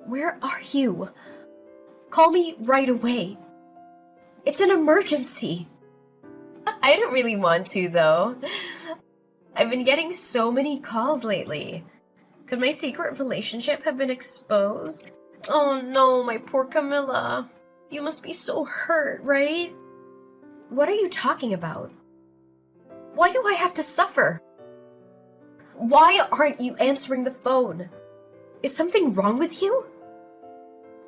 Where are you? Call me right away. It's an emergency. I don't really want to, though. I've been getting so many calls lately. Could my secret relationship have been exposed? Oh no, my poor Camilla. You must be so hurt, right? What are you talking about? Why do I have to suffer? Why aren't you answering the phone? Is something wrong with you?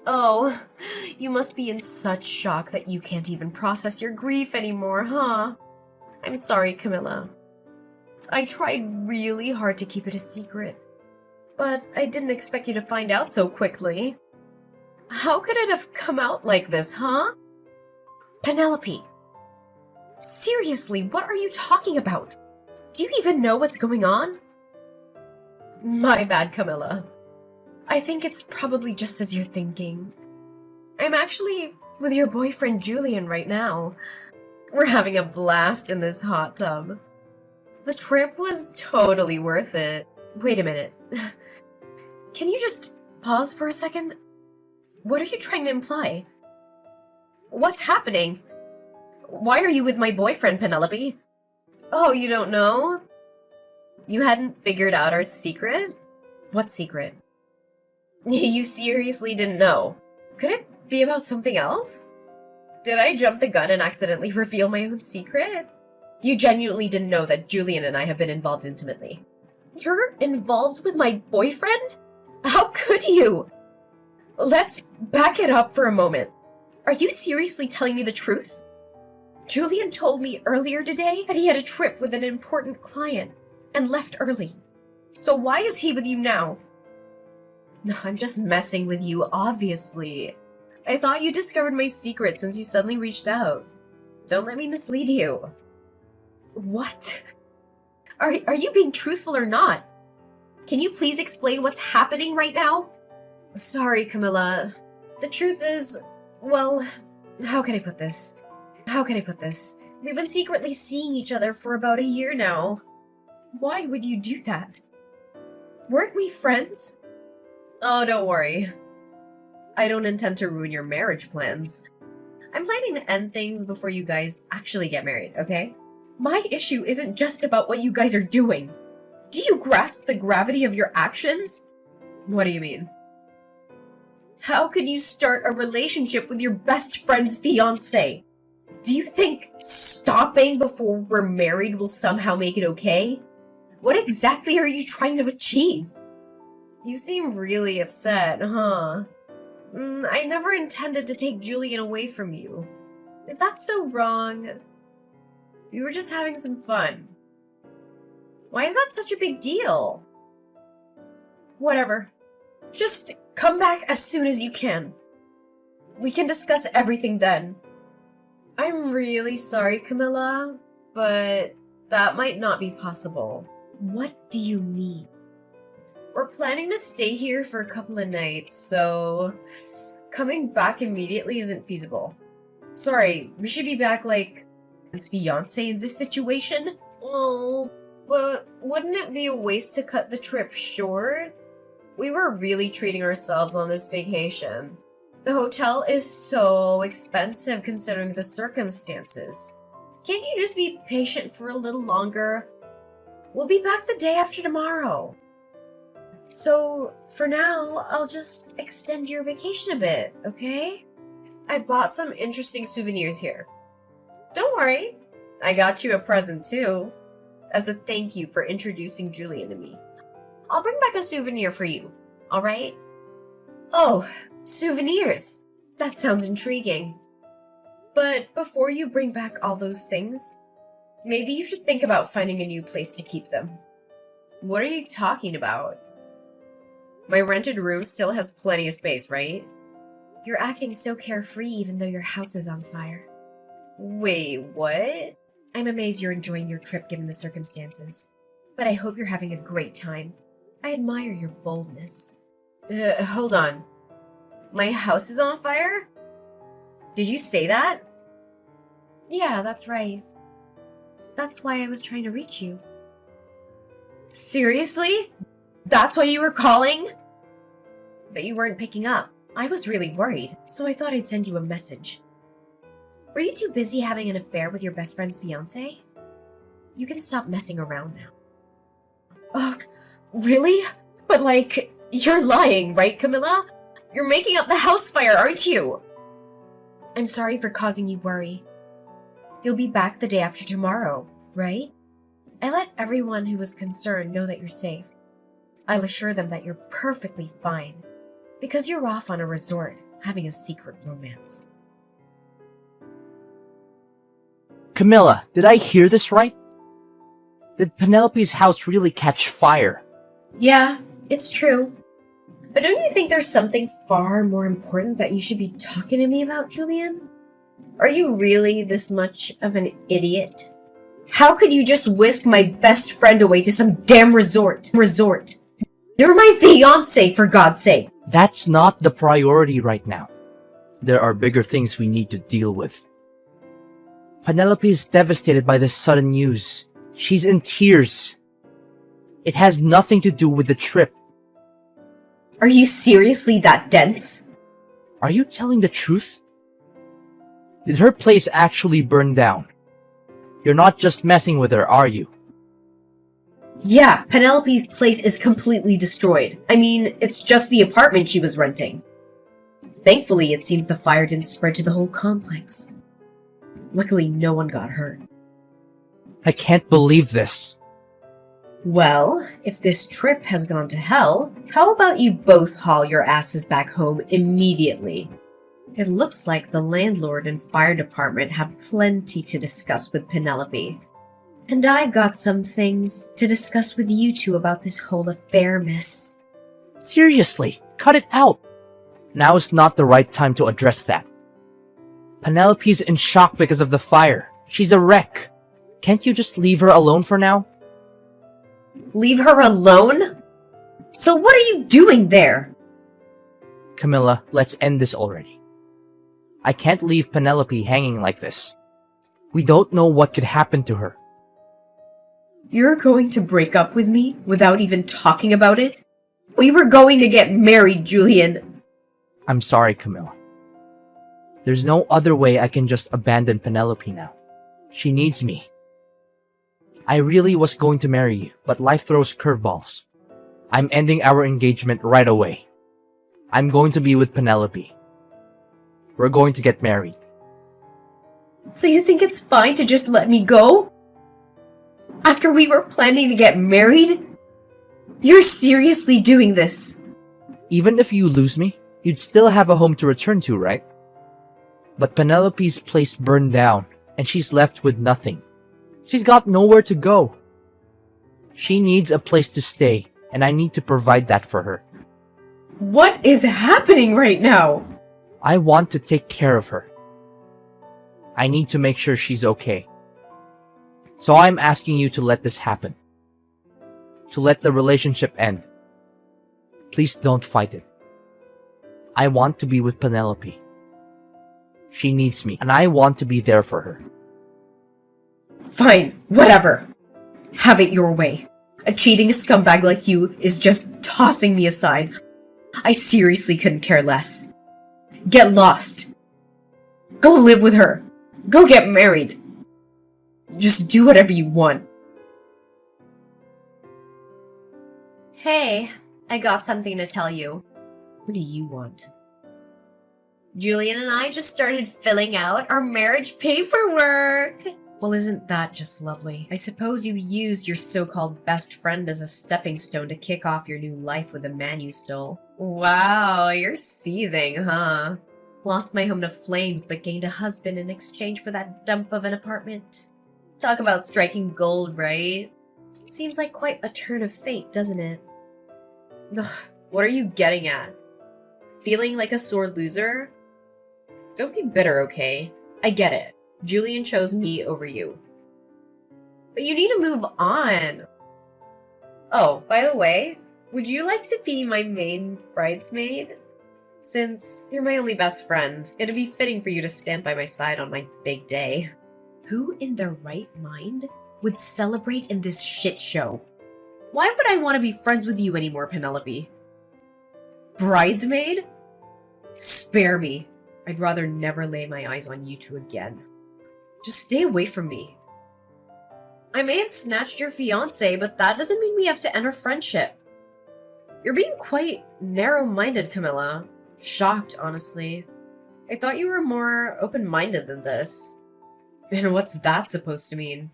Oh, you must be in such shock that you can't even process your grief anymore, huh? I'm sorry, Camilla. I tried really hard to keep it a secret, but I didn't expect you to find out so quickly. How could it have come out like this, huh? Penelope, seriously, what are you talking about? Do you even know what's going on? My bad, Camilla. I think it's probably just as you're thinking. I'm actually with your boyfriend Julian right now. We're having a blast in this hot tub. The trip was totally worth it. Wait a minute. Can you just pause for a second? What are you trying to imply? What's happening? Why are you with my boyfriend, Penelope? Oh, you don't know? You hadn't figured out our secret? What secret? You seriously didn't know? Could it be about something else? Did I jump the gun and accidentally reveal my own secret? You genuinely didn't know that Julian and I have been involved intimately. You're involved with my boyfriend? How could you? Let's back it up for a moment. Are you seriously telling me the truth? Julian told me earlier today that he had a trip with an important client and left early. So why is he with you now? No, I'm just messing with you, obviously. I thought you discovered my secret since you suddenly reached out. Don't let me mislead you. What? Are you being truthful or not? Can you please explain what's happening right now? Sorry, Camilla. The truth is, well, how can I put this? We've been secretly seeing each other for about a year now. Why would you do that? Weren't we friends? Oh, don't worry. I don't intend to ruin your marriage plans. I'm planning to end things before you guys actually get married, okay? My issue isn't just about what you guys are doing. Do you grasp the gravity of your actions? What do you mean? How could you start a relationship with your best friend's fiancé? Do you think stopping before we're married will somehow make it okay? What exactly are you trying to achieve? You seem really upset, huh? I never intended to take Julian away from you. Is that so wrong? We were just having some fun. Why is that such a big deal? Whatever. Just come back as soon as you can. We can discuss everything then. I'm really sorry, Camilla, but that might not be possible. What do you mean? We're planning to stay here for a couple of nights, so coming back immediately isn't feasible. Sorry, we should be back like his fiancé in this situation? Oh, but wouldn't it be a waste to cut the trip short? We were really treating ourselves on this vacation. The hotel is so expensive considering the circumstances. Can't you just be patient for a little longer? We'll be back the day after tomorrow. So, for now, I'll just extend your vacation a bit, okay? I've bought some interesting souvenirs here. Don't worry, I got you a present too, as a thank you for introducing Julian to me. I'll bring back a souvenir for you, alright? Oh, souvenirs! That sounds intriguing. But before you bring back all those things, maybe you should think about finding a new place to keep them. What are you talking about? My rented room still has plenty of space, right? You're acting so carefree even though your house is on fire. Wait, what? I'm amazed you're enjoying your trip given the circumstances. But I hope you're having a great time. I admire your boldness. Hold on. My house is on fire? Did you say that? Yeah, that's right. That's why I was trying to reach you. Seriously? That's why you were calling? But you weren't picking up. I was really worried, so I thought I'd send you a message. Were you too busy having an affair with your best friend's fiancé? You can stop messing around now. Ugh, really? But you're lying, right, Camilla? You're making up the house fire, aren't you? I'm sorry for causing you worry. You'll be back the day after tomorrow, right? I let everyone who was concerned know that you're safe. I'll assure them that you're perfectly fine, because you're off on a resort, having a secret romance. Camilla, did I hear this right? Did Penelope's house really catch fire? Yeah, it's true. But don't you think there's something far more important that you should be talking to me about, Julian? Are you really this much of an idiot? How could you just whisk my best friend away to some damn resort? You're my fiancé, for God's sake! That's not the priority right now. There are bigger things we need to deal with. Penelope is devastated by this sudden news. She's in tears. It has nothing to do with the trip. Are you seriously that dense? Are you telling the truth? Did her place actually burn down? You're not just messing with her, are you? Yeah, Penelope's place is completely destroyed. I mean, it's just the apartment she was renting. Thankfully, it seems the fire didn't spread to the whole complex. Luckily, no one got hurt. I can't believe this. Well, if this trip has gone to hell, how about you both haul your asses back home immediately? It looks like the landlord and fire department have plenty to discuss with Penelope. And I've got some things to discuss with you two about this whole affair, miss. Seriously, cut it out. Now is not the right time to address that. Penelope's in shock because of the fire. She's a wreck. Can't you just leave her alone for now? Leave her alone? So what are you doing there? Camilla, let's end this already. I can't leave Penelope hanging like this. We don't know what could happen to her. You're going to break up with me without even talking about it? We were going to get married, Julian. I'm sorry, Camilla. There's no other way I can just abandon Penelope now. She needs me. I really was going to marry you, but life throws curveballs. I'm ending our engagement right away. I'm going to be with Penelope. We're going to get married. So you think it's fine to just let me go? After we were planning to get married? You're seriously doing this? Even if you lose me, you'd still have a home to return to, right? But Penelope's place burned down, and she's left with nothing. She's got nowhere to go. She needs a place to stay, and I need to provide that for her. What is happening right now? I want to take care of her. I need to make sure she's okay. So I'm asking you to let this happen. To let the relationship end. Please don't fight it. I want to be with Penelope. She needs me, and I want to be there for her. Fine, whatever. Have it your way. A cheating scumbag like you is just tossing me aside. I seriously couldn't care less. Get lost. Go live with her. Go get married. Just do whatever you want. Hey, I got something to tell you. What do you want? Julian and I just started filling out our marriage paperwork. Well, isn't that just lovely? I suppose you used your so-called best friend as a stepping stone to kick off your new life with the man you stole. Wow, you're seething, huh? Lost my home to flames but gained a husband in exchange for that dump of an apartment. Talk about striking gold, right? Seems like quite a turn of fate, doesn't it? Ugh, what are you getting at? Feeling like a sore loser? Don't be bitter, okay? I get it. Julian chose me over you. But you need to move on. Oh, by the way, would you like to be my main bridesmaid? Since you're my only best friend, it'd be fitting for you to stand by my side on my big day. Who in their right mind would celebrate in this shit show? Why would I want to be friends with you anymore, Penelope? Bridesmaid? Spare me. I'd rather never lay my eyes on you two again. Just stay away from me. I may have snatched your fiancé, but that doesn't mean we have to end our friendship. You're being quite narrow-minded, Camilla. Shocked, honestly. I thought you were more open-minded than this. And what's that supposed to mean?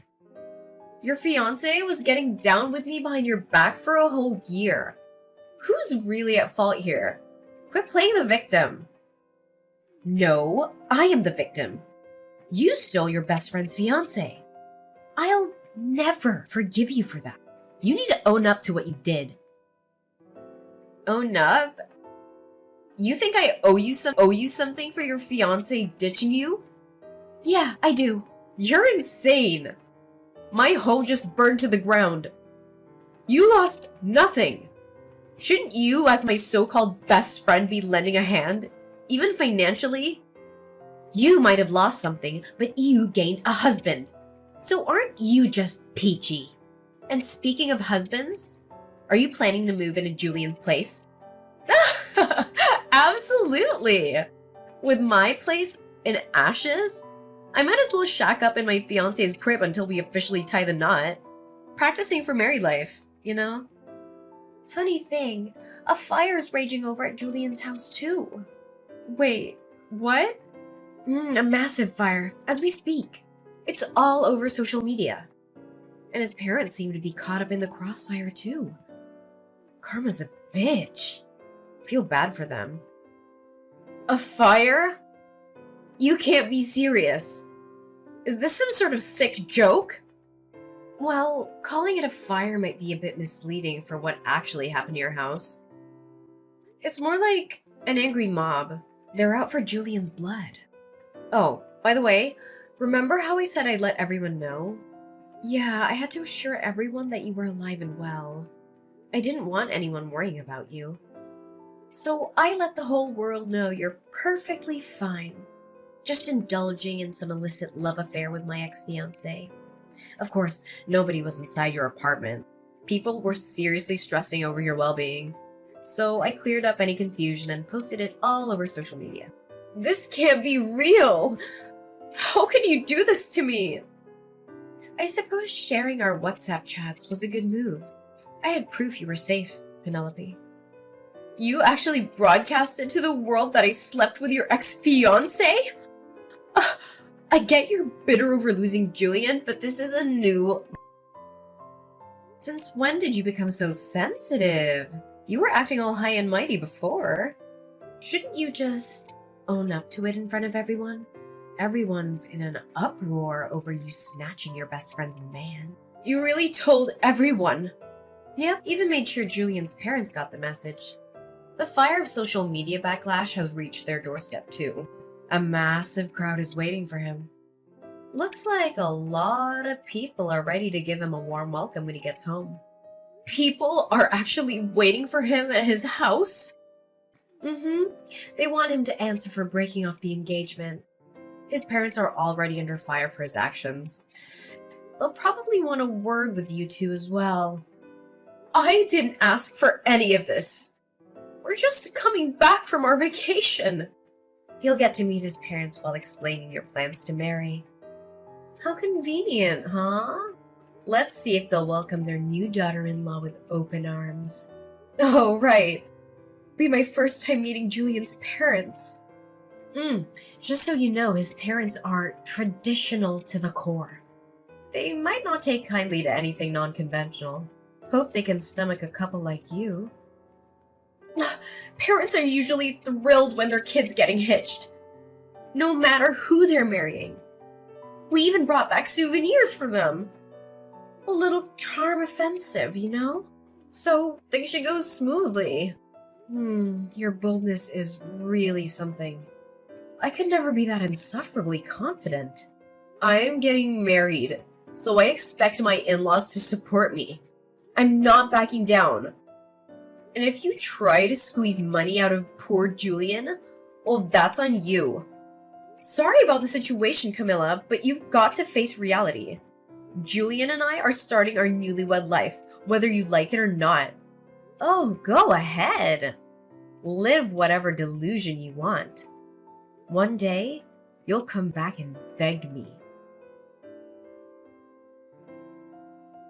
Your fiancé was getting down with me behind your back for a whole year. Who's really at fault here? Quit playing the victim. No, I am the victim. You stole your best friend's fiancé. I'll never forgive you for that. You need to own up to what you did. Own up? You think I owe you something for your fiancé ditching you? Yeah, I do. You're insane. My home just burned to the ground. You lost nothing. Shouldn't you, as my so-called best friend, be lending a hand, even financially? You might have lost something, but you gained a husband. So aren't you just peachy? And speaking of husbands, are you planning to move into Julian's place? Absolutely! With my place in ashes, I might as well shack up in my fiancé's crib until we officially tie the knot. Practicing for married life, you know? Funny thing, a fire's raging over at Julian's house too. Wait, what? A massive fire, as we speak. It's all over social media. And his parents seem to be caught up in the crossfire too. Karma's a bitch. Feel bad for them. A fire? You can't be serious. Is this some sort of sick joke? Well, calling it a fire might be a bit misleading for what actually happened to your house. It's more like an angry mob. They're out for Julian's blood. Oh, by the way, remember how I said I'd let everyone know? Yeah, I had to assure everyone that you were alive and well. I didn't want anyone worrying about you. So I let the whole world know you're perfectly fine. Just indulging in some illicit love affair with my ex-fiancé. Of course, nobody was inside your apartment. People were seriously stressing over your well-being. So I cleared up any confusion and posted it all over social media. This can't be real! How can you do this to me? I suppose sharing our WhatsApp chats was a good move. I had proof you were safe, Penelope. You actually broadcasted to the world that I slept with your ex-fiancé? I get you're bitter over losing Julian, but this is a new... Since when did you become so sensitive? You were acting all high and mighty before. Shouldn't you just own up to it in front of everyone? Everyone's in an uproar over you snatching your best friend's man. You really told everyone. Yeah, even made sure Julian's parents got the message. The fire of social media backlash has reached their doorstep too. A massive crowd is waiting for him. Looks like a lot of people are ready to give him a warm welcome when he gets home. People are actually waiting for him at his house? They want him to answer for breaking off the engagement. His parents are already under fire for his actions. They'll probably want a word with you two as well. I didn't ask for any of this. We're just coming back from our vacation. You'll get to meet his parents while explaining your plans to marry. How convenient, huh? Let's see if they'll welcome their new daughter-in-law with open arms. Oh, right. Be my first time meeting Julian's parents. Just so you know, his parents are traditional to the core. They might not take kindly to anything non-conventional. Hope they can stomach a couple like you. Parents are usually thrilled when their kid's getting hitched. No matter who they're marrying. We even brought back souvenirs for them. A little charm offensive, you know? So things should go smoothly. Your boldness is really something. I could never be that insufferably confident. I am getting married, so I expect my in-laws to support me. I'm not backing down. And if you try to squeeze money out of poor Julian, well, that's on you. Sorry about the situation, Camilla, but you've got to face reality. Julian and I are starting our newlywed life, whether you like it or not. Oh, go ahead. Live whatever delusion you want. One day, you'll come back and beg me.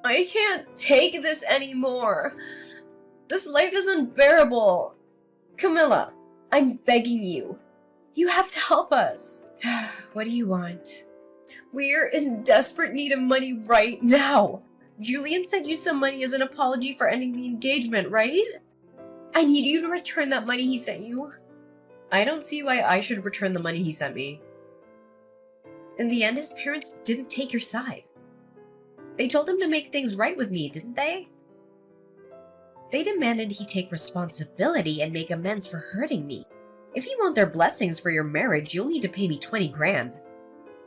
I can't take this anymore. This life is unbearable. Camilla, I'm begging you. You have to help us. What do you want? We're in desperate need of money right now. Julian sent you some money as an apology for ending the engagement, right? I need you to return that money he sent you. I don't see why I should return the money he sent me. In the end, his parents didn't take your side. They told him to make things right with me, didn't they? They demanded he take responsibility and make amends for hurting me. If you want their blessings for your marriage, you'll need to pay me 20 grand.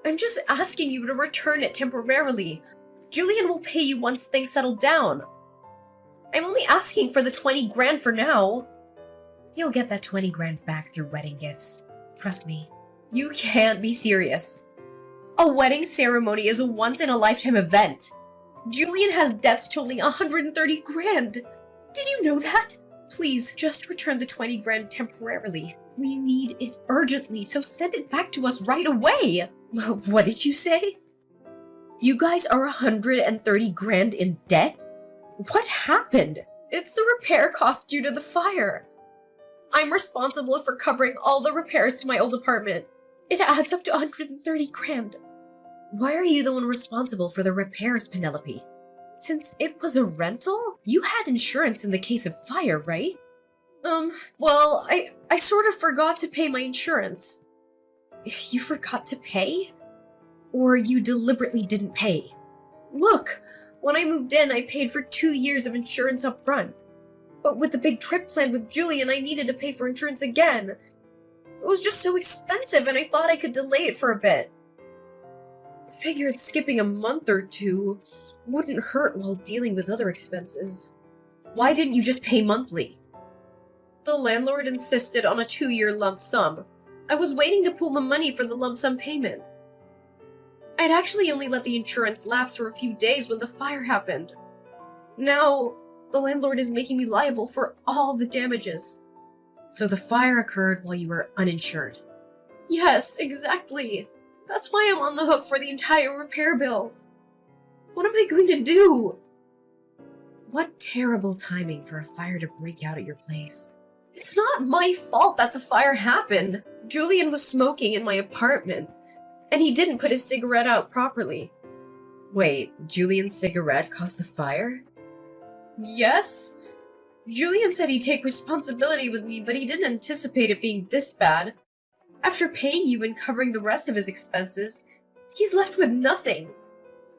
I'm just asking you to return it temporarily. Julian will pay you once things settle down. I'm only asking for the 20 grand for now. You'll get that 20 grand back through wedding gifts. Trust me. You can't be serious. A wedding ceremony is a once-in-a-lifetime event. Julian has debts totaling 130 grand. Did you know that? Please, just return the 20 grand temporarily. We need it urgently, so send it back to us right away. What did you say? You guys are 130 grand in debt? What happened? It's the repair cost due to the fire. I'm responsible for covering all the repairs to my old apartment. It adds up to 130 grand. Why are you the one responsible for the repairs, Penelope? Since it was a rental, you had insurance in the case of fire, right? Well, I sort of forgot to pay my insurance. You forgot to pay? Or you deliberately didn't pay? Look, when I moved in, I paid for 2 years of insurance up front. But with the big trip planned with Julian, I needed to pay for insurance again. It was just so expensive, and I thought I could delay it for a bit. Figured skipping a month or two wouldn't hurt while dealing with other expenses. Why didn't you just pay monthly? The landlord insisted on a 2-year lump sum. I was waiting to pull the money for the lump sum payment. I'd actually only let the insurance lapse for a few days when the fire happened. Now, the landlord is making me liable for all the damages. So the fire occurred while you were uninsured. Yes, exactly. That's why I'm on the hook for the entire repair bill. What am I going to do? What terrible timing for a fire to break out at your place. It's not my fault that the fire happened. Julian was smoking in my apartment, and he didn't put his cigarette out properly. Wait, Julian's cigarette caused the fire? Yes. Julian said he'd take responsibility with me, but he didn't anticipate it being this bad. After paying you and covering the rest of his expenses, he's left with nothing.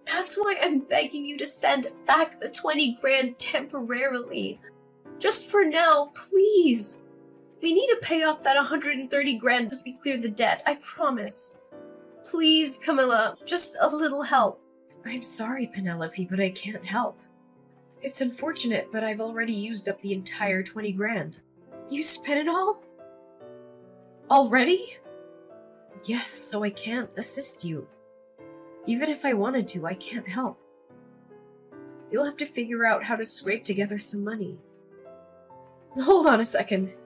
That's why I'm begging you to send back the 20 grand temporarily. Just for now, please. We need to pay off that 130 grand as we clear the debt, I promise. Please, Camilla, just a little help. I'm sorry, Penelope, but I can't help. It's unfortunate, but I've already used up the entire 20 grand. You spent it all? Already? Yes, so I can't assist you. Even if I wanted to, I can't help. You'll have to figure out how to scrape together some money. Hold on a second.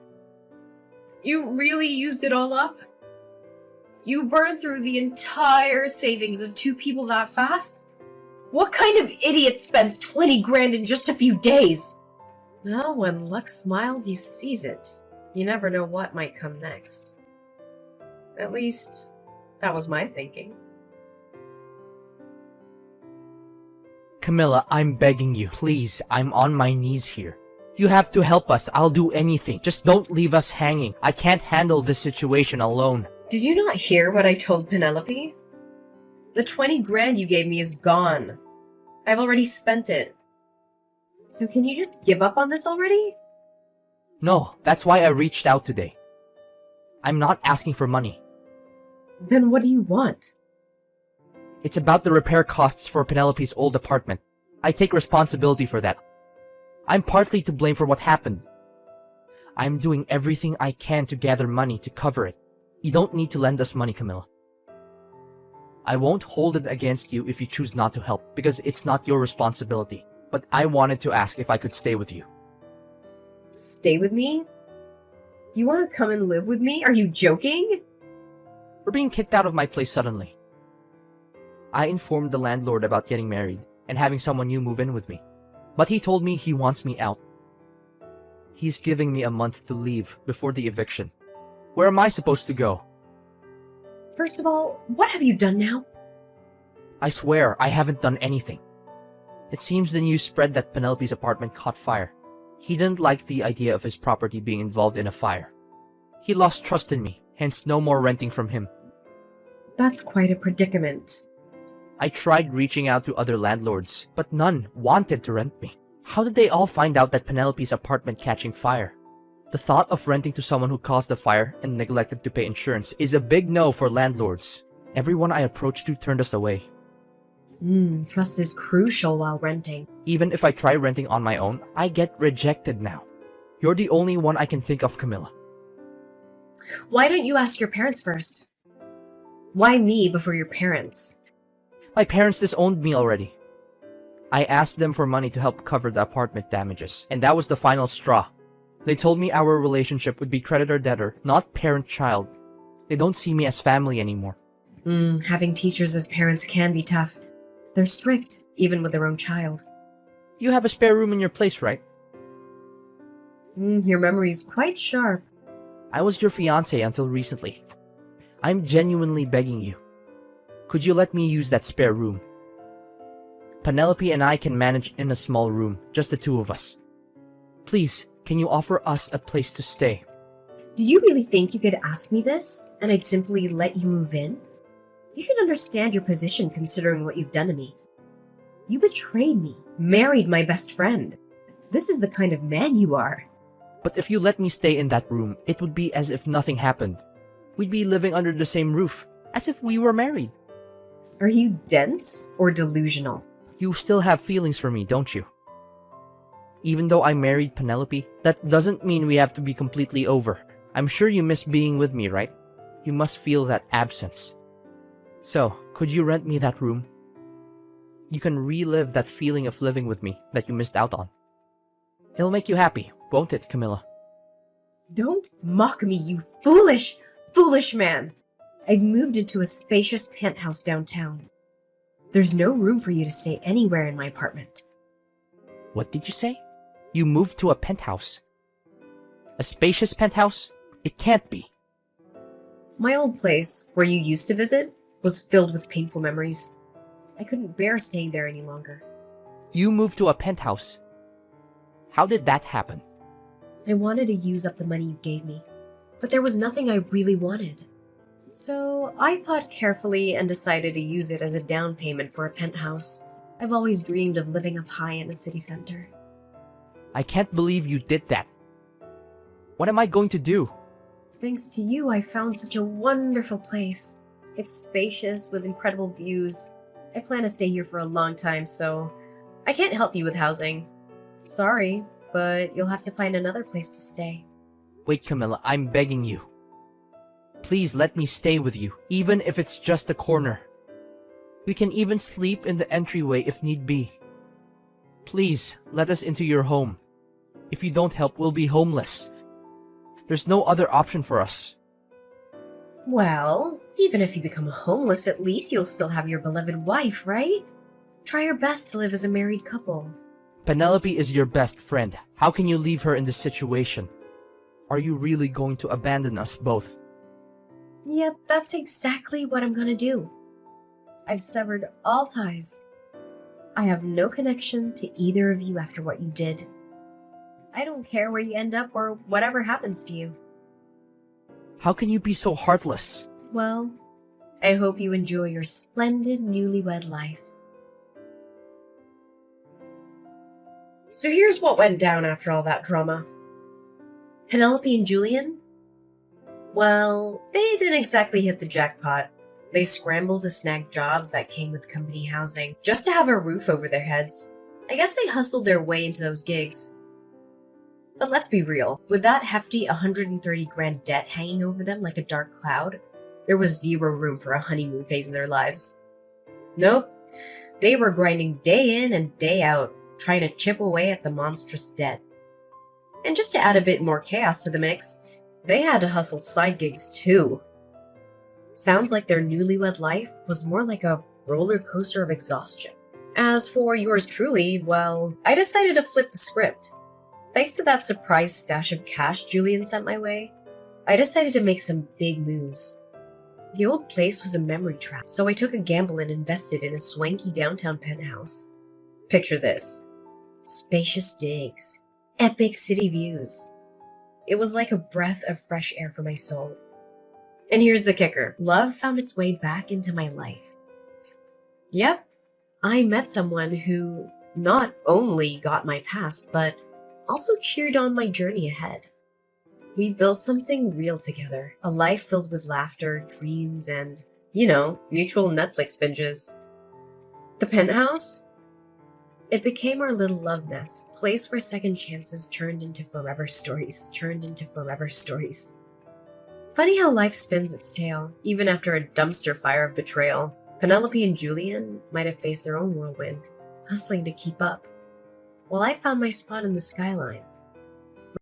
You really used it all up? You burned through the entire savings of 2 people that fast? What kind of idiot spends 20 grand in just a few days? Well, when luck smiles, you seize it. You never know what might come next. At least, that was my thinking. Camilla, I'm begging you, please, I'm on my knees here. You have to help us, I'll do anything. Just don't leave us hanging. I can't handle this situation alone. Did you not hear what I told Penelope? The 20 grand you gave me is gone. I've already spent it. So can you just give up on this already? No, that's why I reached out today. I'm not asking for money. Then what do you want? It's about the repair costs for Penelope's old apartment. I take responsibility for that. I'm partly to blame for what happened. I'm doing everything I can to gather money to cover it. You don't need to lend us money, Camilla. I won't hold it against you if you choose not to help, because it's not your responsibility. But I wanted to ask if I could stay with you. Stay with me? You want to come and live with me? Are you joking? We're being kicked out of my place suddenly. I informed the landlord about getting married and having someone new move in with me. But he told me he wants me out. He's giving me a month to leave before the eviction. Where am I supposed to go? First of all, what have you done now? I swear, I haven't done anything. It seems the news spread that Penelope's apartment caught fire. He didn't like the idea of his property being involved in a fire. He lost trust in me, hence no more renting from him. That's quite a predicament. I tried reaching out to other landlords, but none wanted to rent me. How did they all find out that Penelope's apartment catching fire? The thought of renting to someone who caused the fire and neglected to pay insurance is a big no for landlords. Everyone I approached to turned us away. Trust is crucial while renting. Even if I try renting on my own, I get rejected now. You're the only one I can think of, Camilla. Why don't you ask your parents first? Why me before your parents? My parents disowned me already. I asked them for money to help cover the apartment damages, and that was the final straw. They told me our relationship would be creditor-debtor, not parent-child. They don't see me as family anymore. Having teachers as parents can be tough. They're strict, even with their own child. You have a spare room in your place, right? Your memory's quite sharp. I was your fiancé until recently. I'm genuinely begging you. Could you let me use that spare room? Penelope and I can manage in a small room, just the two of us. Please, can you offer us a place to stay? Did you really think you could ask me this, and I'd simply let you move in? You should understand your position considering what you've done to me. You betrayed me, married my best friend. This is the kind of man you are. But if you let me stay in that room, it would be as if nothing happened. We'd be living under the same roof, as if we were married. Are you dense or delusional? You still have feelings for me, don't you? Even though I married Penelope, that doesn't mean we have to be completely over. I'm sure you miss being with me, right? You must feel that absence. So, could you rent me that room? You can relive that feeling of living with me that you missed out on. It'll make you happy, won't it, Camilla? Don't mock me, you foolish, foolish man. I've moved into a spacious penthouse downtown. There's no room for you to stay anywhere in my apartment. What did you say? You moved to a penthouse? A spacious penthouse? It can't be. My old place, where you used to visit, was filled with painful memories. I couldn't bear staying there any longer. You moved to a penthouse? How did that happen? I wanted to use up the money you gave me, but there was nothing I really wanted. So I thought carefully and decided to use it as a down payment for a penthouse. I've always dreamed of living up high in the city center. I can't believe you did that. What am I going to do? Thanks to you, I found such a wonderful place. It's spacious with incredible views. I plan to stay here for a long time, so I can't help you with housing. Sorry, but you'll have to find another place to stay. Wait, Camilla, I'm begging you. Please let me stay with you, even if it's just a corner. We can even sleep in the entryway if need be. Please, let us into your home. If you don't help, we'll be homeless. There's no other option for us. Well, even if you become homeless, at least you'll still have your beloved wife, right? Try your best to live as a married couple. Penelope is your best friend. How can you leave her in this situation? Are you really going to abandon us both? Yep, that's exactly what I'm gonna do. I've severed all ties. I have no connection to either of you after what you did. I don't care where you end up or whatever happens to you. How can you be so heartless? Well, I hope you enjoy your splendid newlywed life. So here's what went down after all that drama. Penelope and Julian? Well, they didn't exactly hit the jackpot. They scrambled to snag jobs that came with company housing, just to have a roof over their heads. I guess they hustled their way into those gigs. But let's be real, with that hefty 130 grand debt hanging over them like a dark cloud, There was zero room for a honeymoon phase in their lives. Nope, they were grinding day in and day out, trying to chip away at the monstrous debt. And just to add a bit more chaos to the mix, they had to hustle side gigs too. Sounds like their newlywed life was more like a roller coaster of exhaustion. As for yours truly, well, I decided to flip the script. Thanks to that surprise stash of cash Julian sent my way, I decided to make some big moves. The old place was a memory trap, so I took a gamble and invested in a swanky downtown penthouse. Picture this: spacious digs, epic city views. It was like a breath of fresh air for my soul. And here's the kicker: love found its way back into my life. Yep, I met someone who not only got my past, but also cheered on my journey ahead. We built something real together, a life filled with laughter, dreams, and, mutual Netflix binges. The penthouse? It became our little love nest, a place where second chances turned into forever stories. Funny how life spins its tail, even after a dumpster fire of betrayal. Penelope and Julian might have faced their own whirlwind, hustling to keep up, while I found my spot in the skyline,